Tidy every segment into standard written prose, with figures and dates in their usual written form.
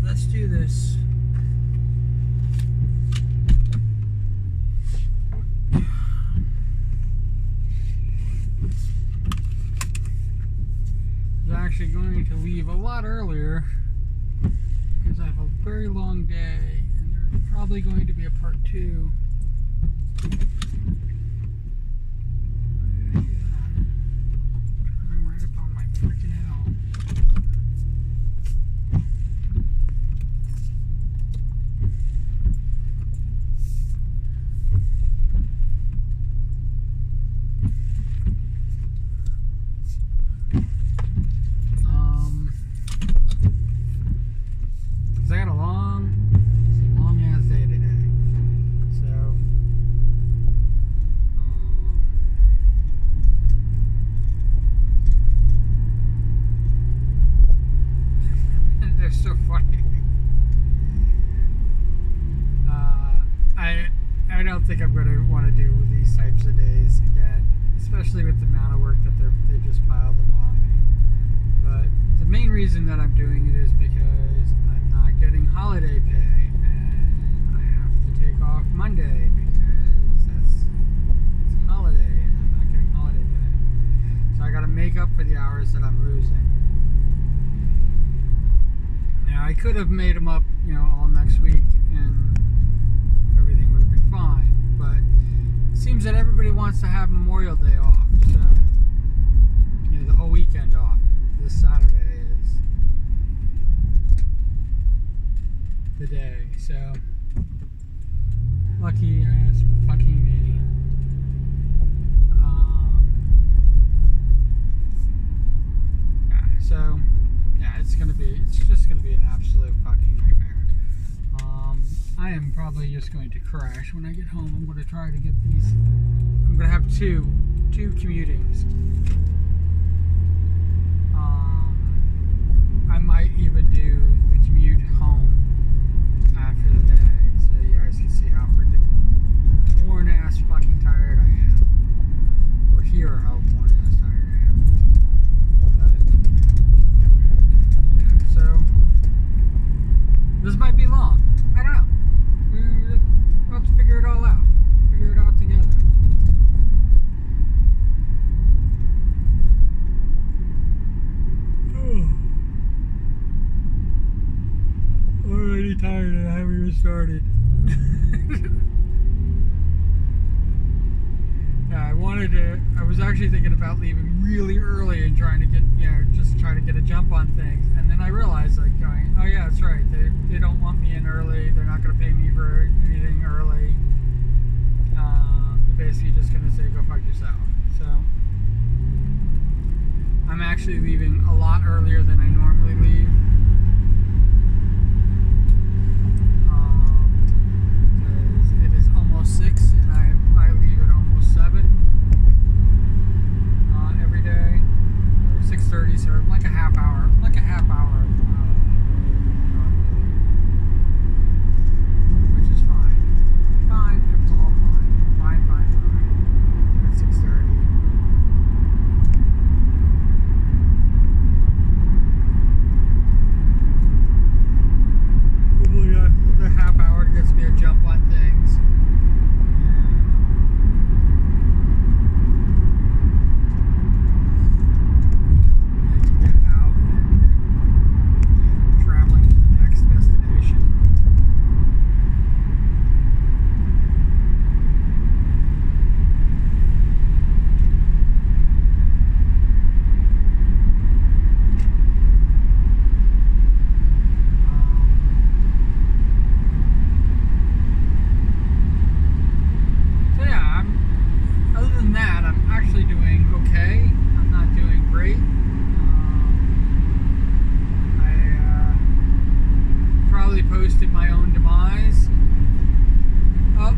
let's do this. I was actually going to leave a lot earlier because I have a very long day and there's probably going to be a part 2. Driving right up on my freaking hell. I got a long ass day today, so they're so funny. I don't think I'm going to want to do these types of days again, especially with the amount of work that they just piled upon me. But the main reason that I'm doing it is because I'm not getting holiday pay, and I have to take off Monday because it's a holiday and I'm not getting holiday pay. So I got to make up for the hours that I'm losing. Now I could have made them up, all next week and everything would have been fine, but it seems that everybody wants to have Memorial Day off, so the whole weekend off. This Saturday is the day, so lucky ass fucking me. It's just gonna be an absolute fucking nightmare. I am probably just going to crash when I get home. I'm going to try to get these. I'm going to have two commutings. I might even do the commute home after the day, so you guys can see how freaking worn ass fucking tired I am, or hear how worn ass tired I am. But yeah, so this might be long. I don't know. We'll have to figure it all out. Figure it out together. Already tired and I haven't even started. I was actually thinking about leaving really early and trying to get, just trying to get a jump on things. And then I realized, oh yeah, that's right. They don't want me in early. They're not going to pay me for anything early. They're basically just going to say, go fuck yourself. So I'm actually leaving a lot earlier than I normally leave. Because it is almost 6 and I leave at almost 7 every day. Or 6:30, so I'm like a half hour. Which is fine. Fine, it's all fine. Fine. At 6:30. The half hour gets me a jump on things. And get out and traveling to the next destination. Other than that, I'm actually doing okay. I'm not doing great. I probably posted my own demise up.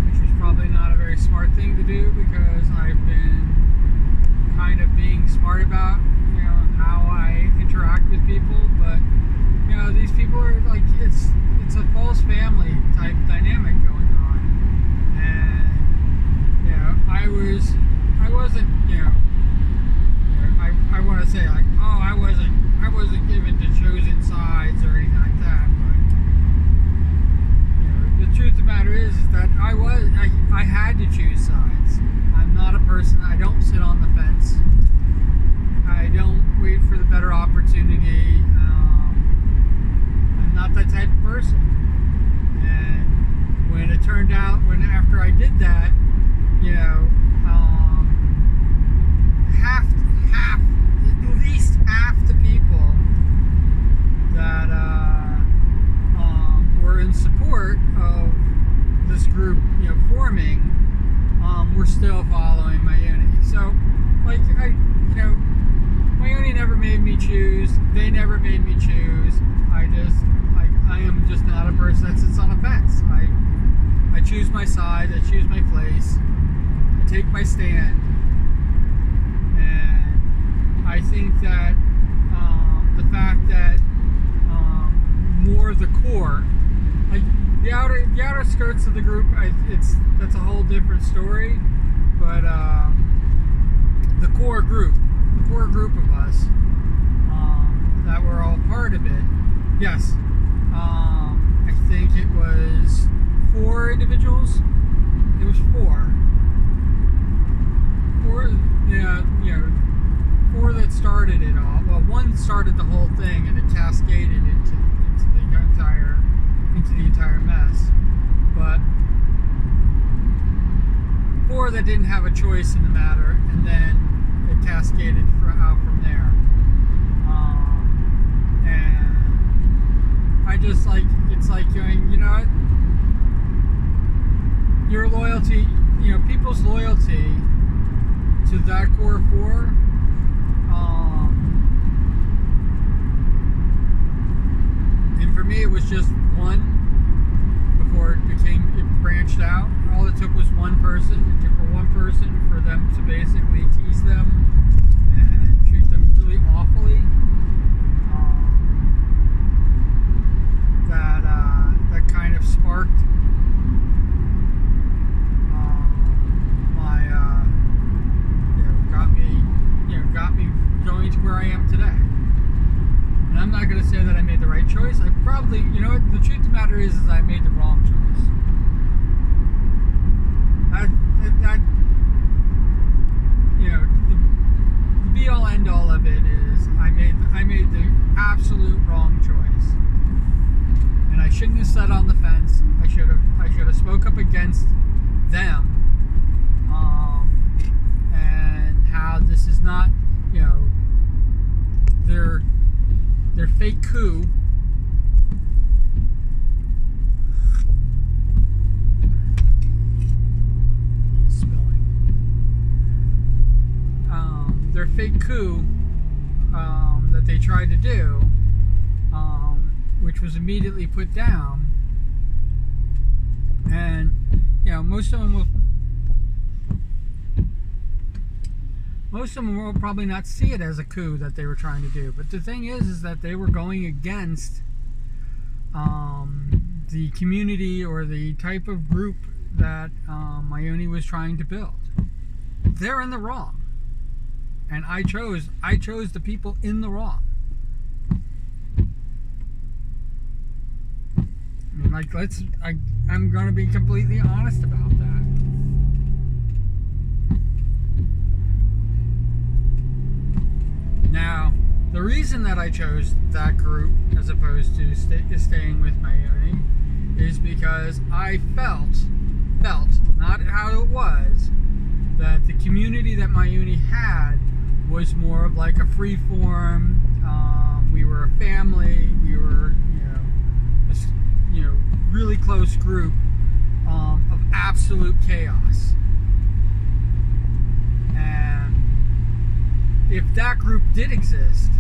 Which was probably not a very smart thing to do because I've been kind of being smart about, how I interact with people, but these people are like, it's a false family type dynamic going on, and I wasn't still following my uni. So, like, my uni never made me choose. They never made me choose. I am just not a person that sits on a fence. I choose my side. I choose my place. I take my stand. And I think that the fact that more of the core, like the outer skirts of the group, that's a whole different story. But the core group of us that were all part of it, yes. I think it was 4 individuals. It was 4. 4, yeah, 4 that started it all. Well, one started the whole thing, and it cascaded into the entire mess. But 4 that didn't have a choice in the matter, and then it cascaded out from there. And I just it's like going, you know what? Your loyalty, people's loyalty to that core 4, and for me it was just one before it branched out. All it took was one person. It took for one person for them to basically tease them and treat them really awfully. That kind of sparked got me going to where I am today. And I'm not going to say that I made the right choice. I probably, the truth of the matter is I made the wrong choice. The be all end all of it is I made the absolute wrong choice. And I shouldn't have sat on the fence. I should have spoke up against them. And how this is not, their fake coup. Spilling. Their fake coup that they tried to do, which was immediately put down, and most of them will probably not see it as a coup that they were trying to do. But the thing is that they were going against the community or the type of group that my was trying to build. They're in the wrong, and I chose the people in the wrong. I mean, I'm going to be completely honest about that. Now, the reason that I chose that group as opposed to staying with my uni is because I felt, not how it was, that the community that my uni had was more of like a free form. We were a family. We were, this, really close group of absolute chaos. And if that group did exist,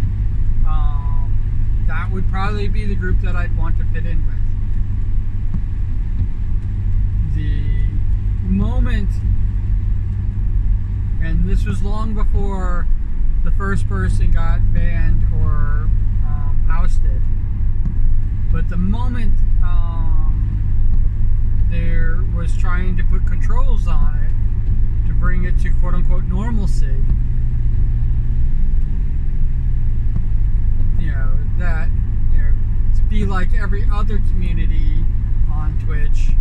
that would probably be the group that I'd want to fit in with. The moment, and this was long before the first person got banned or ousted, but the moment there was trying to put controls on it to bring it to quote-unquote normalcy, that to be like every other community on Twitch,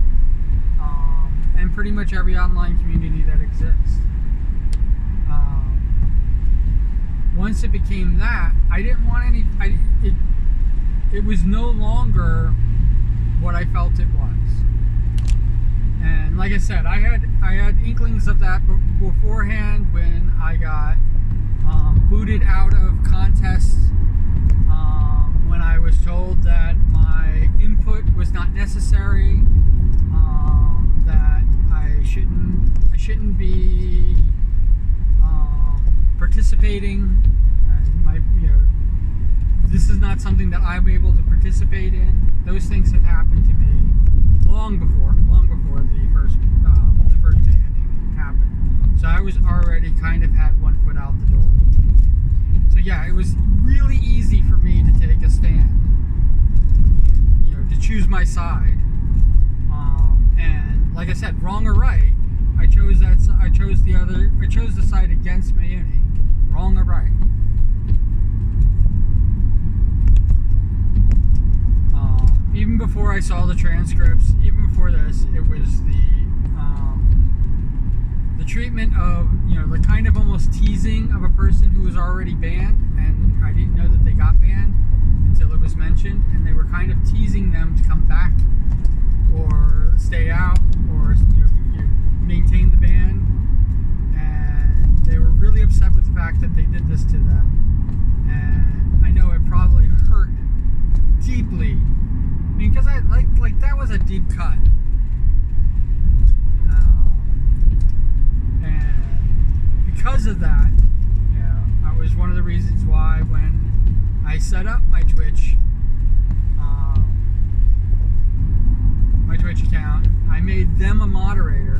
and pretty much every online community that exists. Once it became that, I didn't want any. It was no longer what I felt it was. And like I said, I had inklings of that beforehand when I got booted out of contests. When I was told that my input was not necessary, that I shouldn't be participating. This is not something that I'm able to participate in. Those things have happened to me long before the first banning happened. So I was already kind of had one foot out the door. So yeah, it was really easy for me to take a stand, to choose my side. And like I said, wrong or right, I chose the side against Mayuni. Wrong or right. Even before I saw the transcripts, even before this, it was the treatment of, the kind of almost teasing of a person who was already banned, and I didn't know that they got banned until it was mentioned, and they were kind of teasing them to come back or stay out or maintain the ban, and they were really upset with the fact that they did this to them, and I know it probably hurt deeply. Because I like that was a deep cut, and because of that, that was one of the reasons why when I set up my Twitch account, I made them a moderator.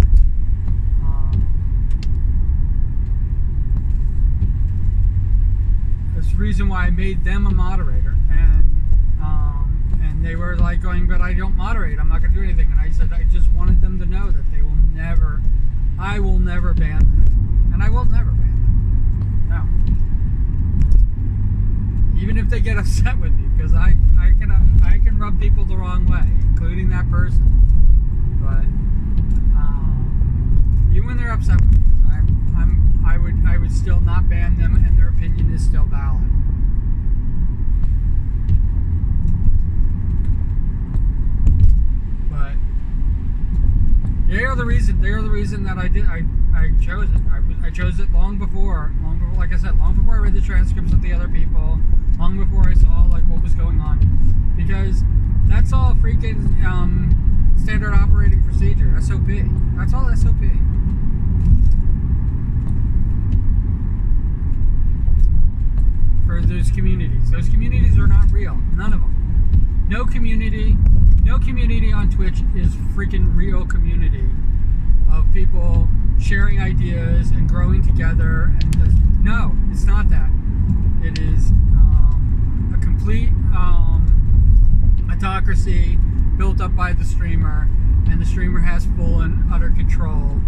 That's the reason why I made them a moderator, and they were like going, but I don't moderate, I'm not going to do anything. And I said, I just wanted them to know that I will never ban them. And I will never ban them. No. Even if they get upset with me, because I can rub people the wrong way, including that person. But even when they're upset with me, I would still not ban them, and their opinion is still valid. But they are the reason that I chose it. I chose it long before, like I said, long before I read the transcripts of the other people, long before I saw what was going on, because that's all freaking standard operating procedure, SOP. That's all SOP. For those communities. Those communities are not real. None of them. No community on Twitch is freaking real community of people sharing ideas and growing together. And no, it's not that. It is a complete autocracy built up by the streamer, and the streamer has full and utter control.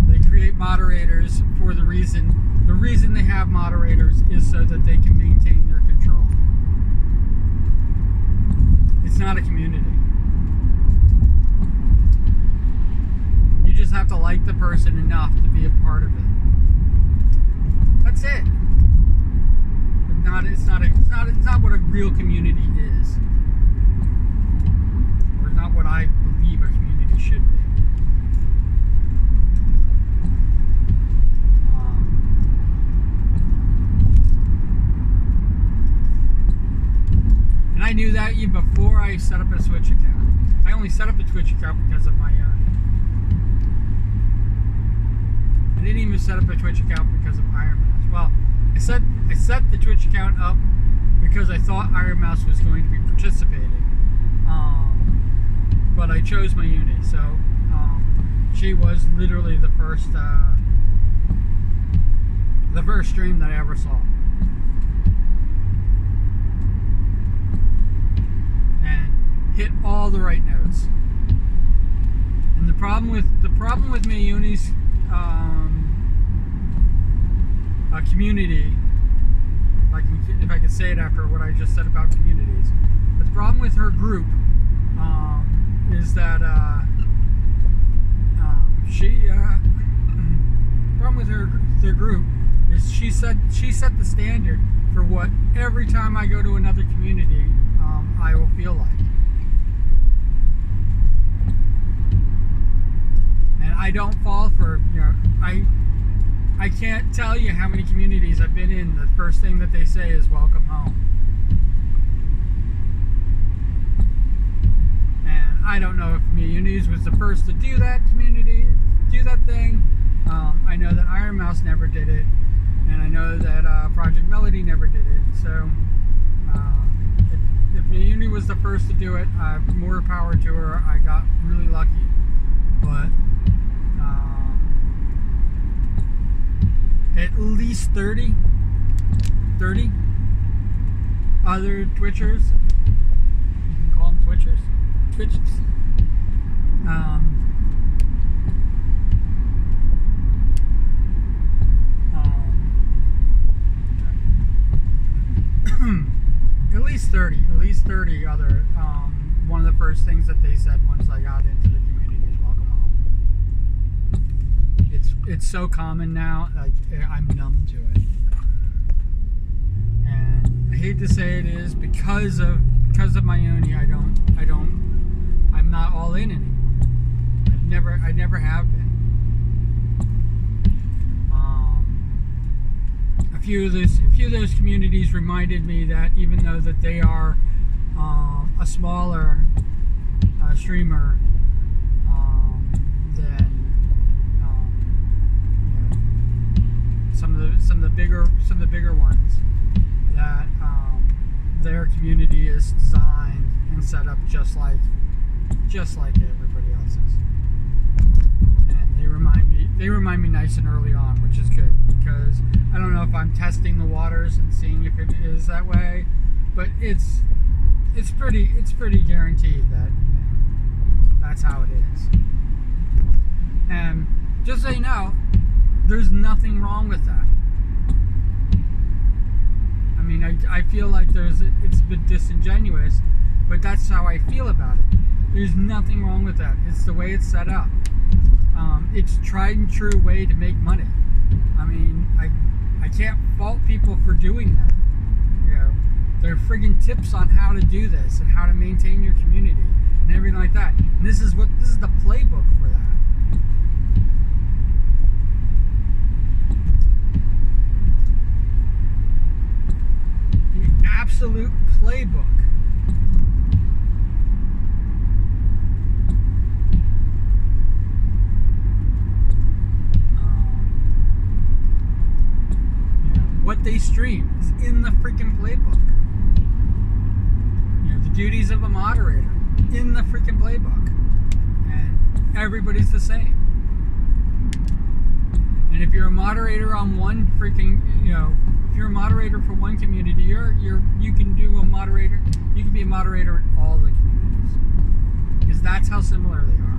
They create moderators for the reason they have moderators is so that they can maintain their control. It's not a community. You just have to like the person enough to be a part of it. That's it. But it's not what a real community is. Or it's not what I believe a community should be. And I knew that even before I set up a Twitch account. I only set up a Twitch account because of my I didn't even set up a Twitch account because of Iron Mouse. Well, I set the Twitch account up because I thought Iron Mouse was going to be participating. But I chose my uni, so she was literally the first stream that I ever saw. And hit all the right notes. And the problem with Mayuni's community, if I can say it after what I just said about communities, but the problem with her group is that problem with their group is she set the standard for what every time I go to another community I will feel like. And I don't fall for, I can't tell you how many communities I've been in. The first thing that they say is welcome home. And I don't know if Mayuni's was the first to do that thing. I know that Iron Mouse never did it. and I know that Project Melody never did it. So if Naomi was the first to do it, more power to her. I got really lucky, but at least 30 other Twitchers, you can call them Twitchers, at least 30 other, one of the first things that they said once I got into the community is welcome home. It's so common now, like I'm numb to it. And I hate to say it is because of my uni, I'm not all in anymore. I never have been. A few of those communities reminded me that even though that they are a smaller streamer than some of the bigger ones, that their community is designed and set up just like everybody else's. And they remind me nice and early on, which is good, because I don't know if I'm testing the waters and seeing if it is that way, but it's pretty guaranteed that that's how it is. And just so you know, there's nothing wrong with that. I mean, I feel like it's a bit disingenuous, but that's how I feel about it. There's nothing wrong with that. It's the way it's set up. It's tried and true way to make money. I mean, I can't fault people for doing that. There are friggin' tips on how to do this and how to maintain your community and everything like that. And this is the playbook for that. The absolute playbook. What they stream is in the freaking playbook. The duties of a moderator in the freaking playbook, and everybody's the same. And if you're a moderator on one freaking, if you're a moderator for one community, you can be a moderator in all the communities, because that's how similar they are.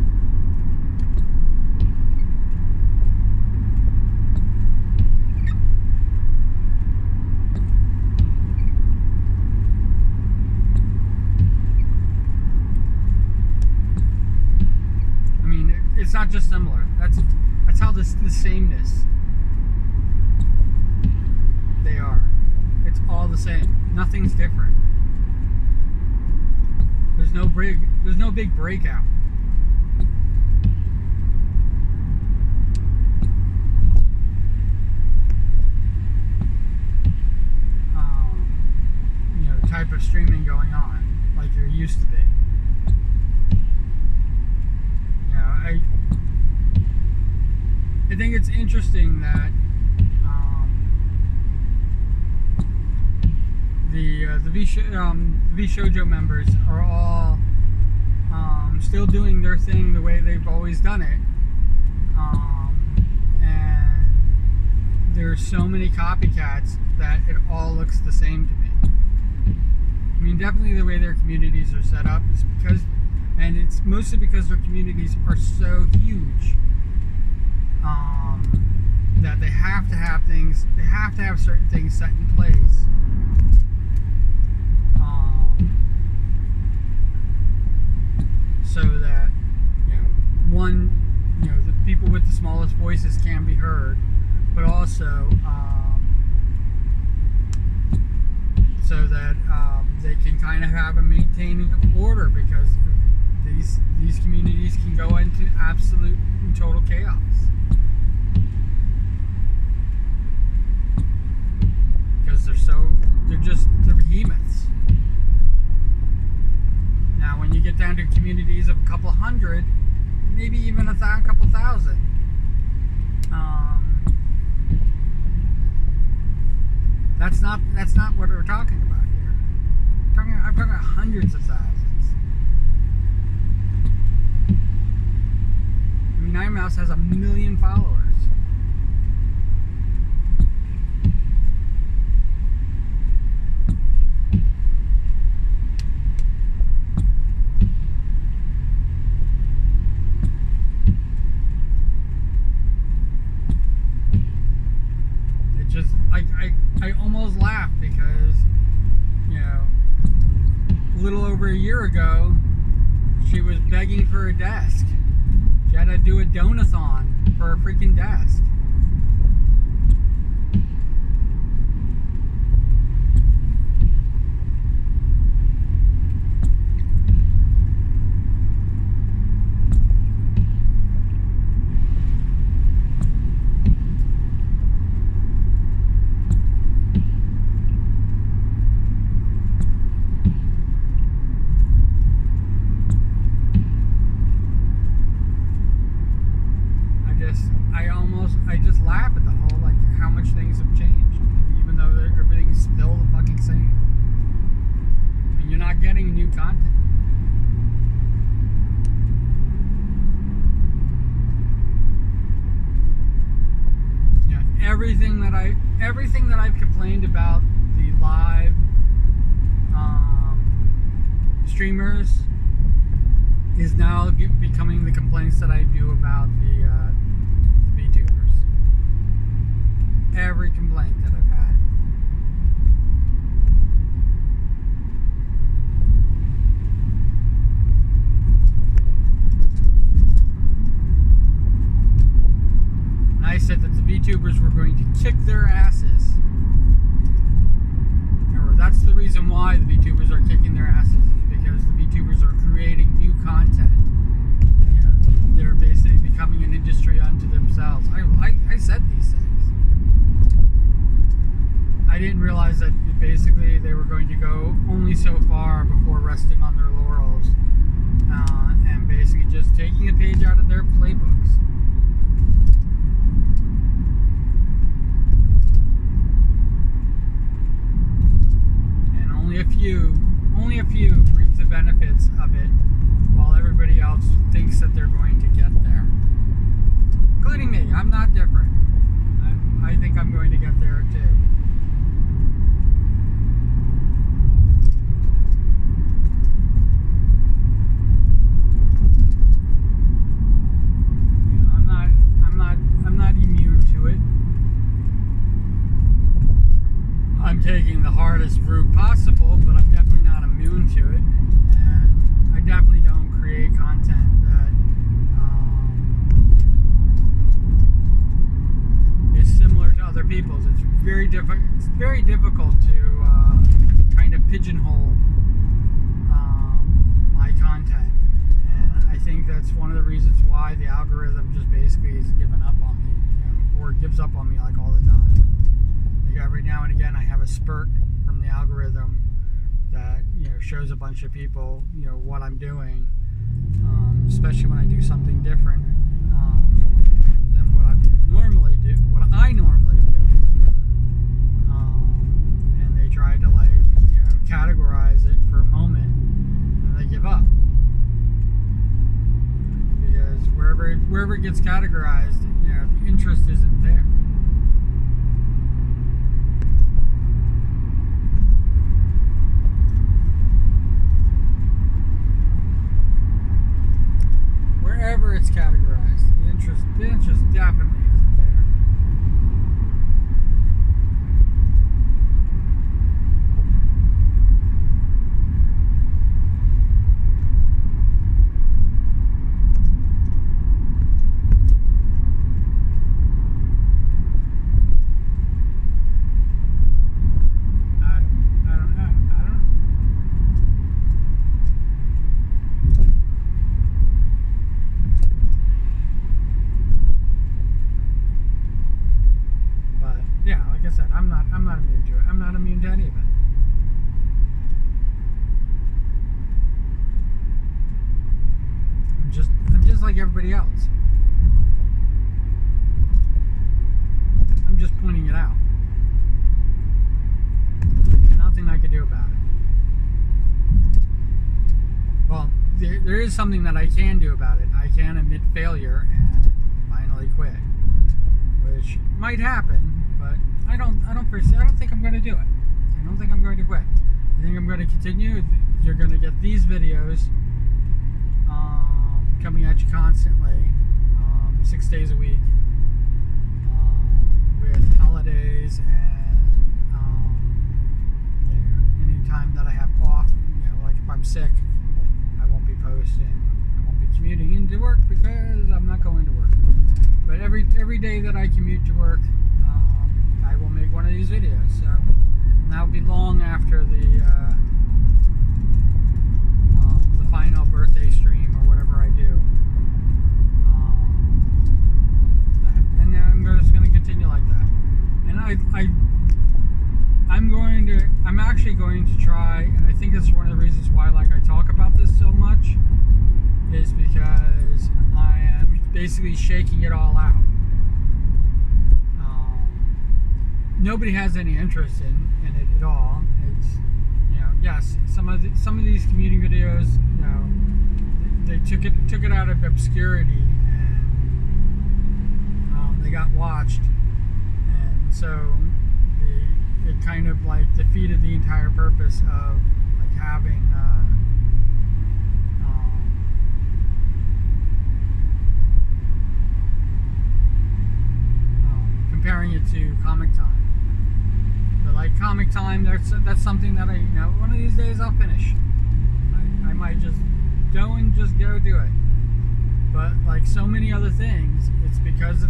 It's not just similar. That's how the sameness they are. It's all the same. Nothing's different. There's no big breakout. Type of streaming going on like there used to be. I think it's interesting that the VShojo members are all still doing their thing the way they've always done it, and there's so many copycats that it all looks the same to me. I mean, definitely the way their communities are set up is and it's mostly because their communities are so huge that they have to have certain things set in place. So that, the people with the smallest voices can be heard, but also so that they can kind of have a maintaining of order, because these communities can go into absolute and total chaos. Because they're behemoths. Now when you get down to communities of a couple hundred, maybe even couple thousand, that's not what we're talking about here. I'm talking about hundreds of thousands. I mean, iMouse has 1 million followers. I almost laughed because, you know, a little over a year ago, she was begging for a desk. She had to do a donathon for a freaking desk. I just laugh at the whole, like, how much things have changed, even though everything's still the fucking same. I mean, you're not getting new content. You know, everything that I've complained about the live streamers is now becoming the complaints that I do about the VTubers. Every complaint that I've had. And I said that the VTubers were going to kick their asses. Or that's the reason why the VTubers are kicking their asses, is because the VTubers are creating new content. You know, they're basically becoming an industry unto themselves. I said these things. I didn't realize that basically they were going to go only so far before resting on their laurels and basically just taking a page out of their playbooks. And only a few reap the benefits of it, while everybody else thinks that they're going to get there. Including me. I'm not different. I think I'm going to get there too. I'm not immune to it. I'm taking the hardest route possible, but I'm definitely not immune to it. And I definitely don't create content that is similar to other people's. It's very difficult to kind of pigeonhole my content. And I think that's one of the reasons why the algorithm just basically has given up on me, you know, or gives up on me like all the time. Like every now and again I have a spurt from the algorithm that, you know, shows a bunch of people, you know, what I'm doing, especially when I do something different than what I normally do, and they try to, like, you know, categorize it for a moment and then they give up. Because wherever it gets categorized, you know, the interest isn't there. Wherever it's categorized, the interest definitely isn't there. I'm not immune to it. I'm not immune to any of it. I'm just like everybody else. I'm just pointing it out. is something that I can do about it. I can admit failure and finally quit, which might happen, but I don't think I'm going to do it. I don't think I'm going to quit. I think I'm going to continue. You're going to get these videos coming at you constantly, 6 days a week, with holidays and any time that I have off. Like if I'm sick, I won't be posting. I won't be commuting into work because I'm not going to work. But every day that I commute to work, I will make one of these videos. So, and that will be long after the final birthday stream or whatever I do. And then I'm just going to continue like that. And I'm actually going to try, and I think that's one of the reasons why I talk about this so much, is because I am basically shaking it all out. Nobody has any interest in it at all. It's, yes, some of these commuting videos, they took it out of obscurity, and they got watched, and so it kind of defeated the entire purpose of having comparing it to comic time. But comic time, that's something that one of these days I'll finish. I might just go do it. But so many other things, it's because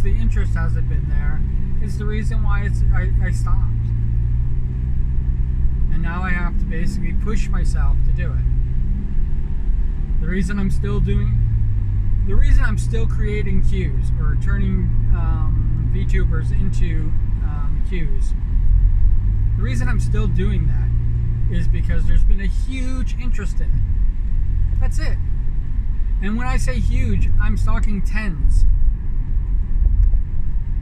the interest hasn't been there. It's the reason why I stopped. And now I have to basically push myself to do it. The reason I'm still creating cues or turning VTubers into cues. The reason I'm still doing that is because there's been a huge interest in it. That's it. And when I say huge, I'm talking tens.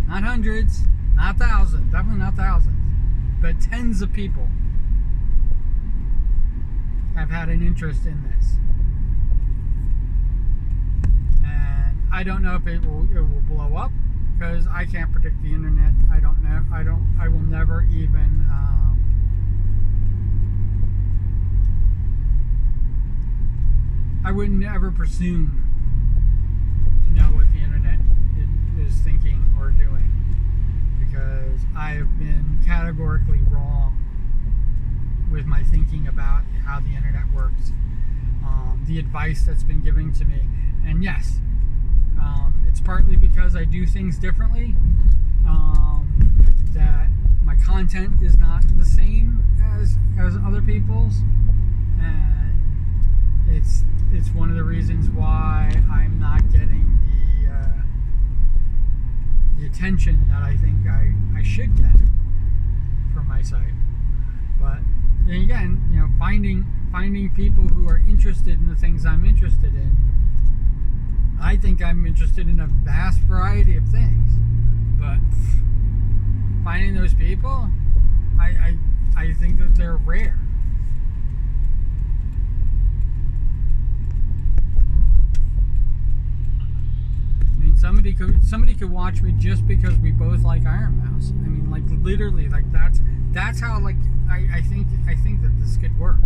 Not hundreds, not thousands, definitely not thousands, but tens of people have had an interest in this. And I don't know if it will blow up, because I can't predict the internet. I don't know. I will never even I would never presume to know what the internet is thinking or doing, because I have been categorically wrong with my thinking about how the internet works, the advice that's been given to me. And yes, it's partly because I do things differently, that my content is not the same as other people's, and it's one of the reasons why I'm not getting the attention that I think I should get from my site. But then again, finding people who are interested in the things I'm interested in. I think I'm interested in a vast variety of things, but finding those people, I think that they're rare. I mean, somebody could watch me just because we both like Iron Mouse. I mean, literally, that's how I think that this could work.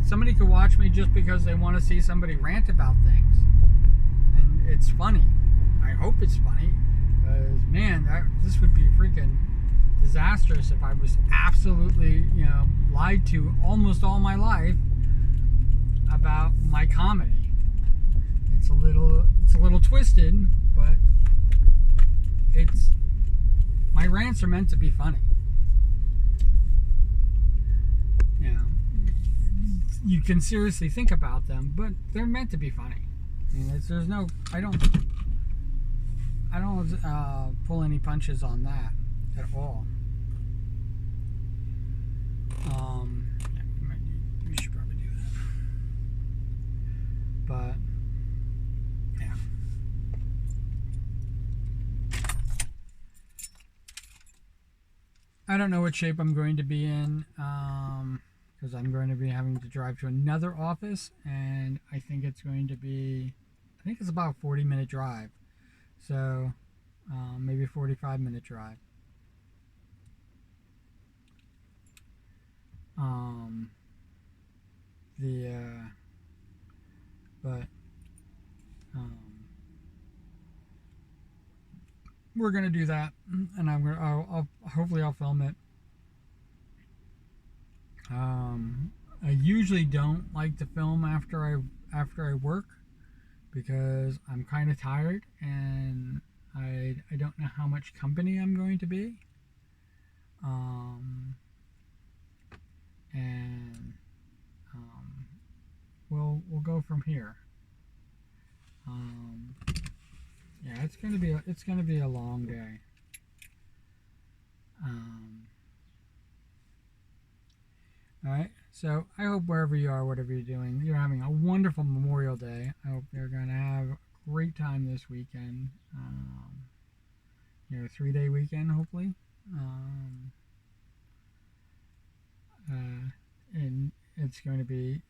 Somebody could watch me just because they want to see somebody rant about things, and it's funny. I hope it's funny, because man, this would be freaking disastrous if I was absolutely lied to almost all my life about my comedy. It's a little twisted, but my rants are meant to be funny. You can seriously think about them, but they're meant to be funny. I mean, I don't pull any punches on that at all. We should probably do that. But yeah. I don't know what shape I'm going to be in because I'm going to be having to drive to another office, and I think it's going to be, I think it's about a 40-minute drive. So maybe 45-minute drive. Um, the but um, we're gonna do that, and I'll hopefully I'll film it. I usually don't like to film after I work because I'm kind of tired and I don't know how much company I'm going to be. Um, and we'll go from here. Um, yeah, it's gonna be a long day. Um, all right. So I hope wherever you are, whatever you're doing, you're having a wonderful Memorial Day. I hope you're gonna have a great time this weekend. 3-day weekend, hopefully. Um, and it's going to be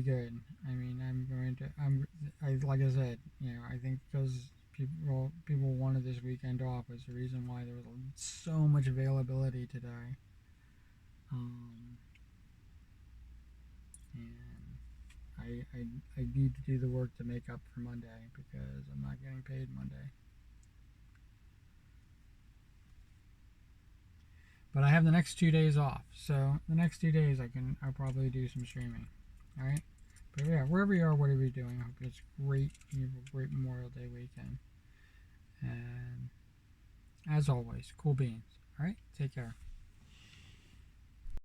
good. I mean, like I said, I think because people wanted this weekend off was the reason why there was so much availability today. Um, and I need to do the work to make up for Monday because I'm not getting paid Monday. But I have the next 2 days off, so the next 2 days I'll probably do some streaming. All right. But yeah, wherever you are, whatever you're doing, I hope it's great. You have a great Memorial Day weekend. And as always, cool beans. All right, take care.